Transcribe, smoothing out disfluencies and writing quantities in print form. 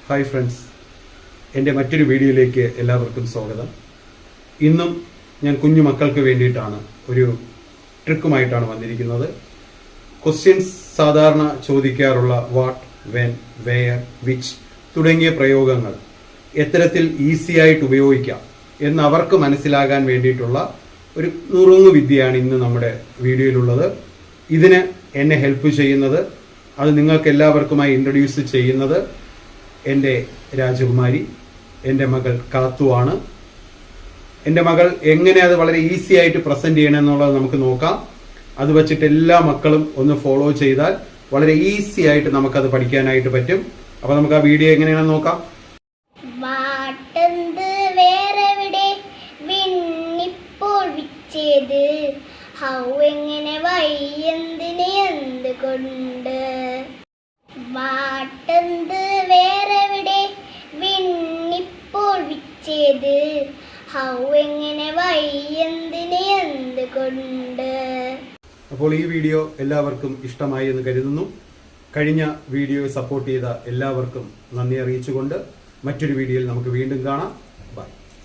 Hi friends, എൻ്റെ മറ്റൊരു വീഡിയോയിലേക്ക് എല്ലാവർക്കും സ്വാഗതം. ഇന്നും ഞാൻ കുഞ്ഞു മക്കൾക്ക് വേണ്ടിയിട്ടാണ് ഒരു ട്രിക്കുമായിട്ടാണ് വന്നിരിക്കുന്നത്. ക്വസ്റ്റ്യൻസ് സാധാരണ ചോദിക്കാറുള്ള വാട്ട്, വെൻ, വെയർ, വിച്ച് തുടങ്ങിയ പ്രയോഗങ്ങൾ എത്തരത്തിൽ ഈസിയായിട്ട് ഉപയോഗിക്കാം എന്ന് അവർക്ക് മനസ്സിലാകാൻ വേണ്ടിയിട്ടുള്ള ഒരു നുറുങ്ങു വിദ്യയാണ് ഇന്ന് നമ്മുടെ വീഡിയോയിലുള്ളത്. ഇതിന് എന്നെ ഹെൽപ്പ് ചെയ്യുന്നത്, അത് നിങ്ങൾക്ക് എല്ലാവർക്കുമായി ഇൻട്രൊഡ്യൂസ് ചെയ്യുന്നത് എൻ്റെ രാജകുമാരി, എൻ്റെ മകൾ കാത്തുവാണ്. എൻ്റെ മകൾ എങ്ങനെ അത് വളരെ ഈസി ആയിട്ട് പ്രസന്റ് ചെയ്യണമെന്നുള്ളത് നമുക്ക് നോക്കാം. അത് വെച്ചിട്ട് എല്ലാ മക്കളും ഒന്ന് ഫോളോ ചെയ്താൽ വളരെ ഈസി ആയിട്ട് നമുക്കത് പഠിക്കാനായിട്ട് പറ്റും. അപ്പൊ നമുക്ക് ആ വീഡിയോ എങ്ങനെയാണെന്ന് നോക്കാം. എങ്ങനെ വയ്യെന്തിന് എന്തുകൊണ്ട് വാട്ടെന്ത് വേറെവിടെ വിണ്ണിപ്പോൾ വിച്ചേത് എങ്ങനെ വയ്യെന്തിന് എന്തുകൊണ്ട്. അപ്പോൾ ഈ വീഡിയോ എല്ലാവർക്കും ഇഷ്ടമായി എന്ന് കരുതുന്നു. കഴിഞ്ഞ വീഡിയോ സപ്പോർട്ട് ചെയ്ത എല്ലാവർക്കും നന്ദി അറിയിച്ചുകൊണ്ട് മറ്റൊരു വീഡിയോയിൽ നമുക്ക് വീണ്ടും കാണാം.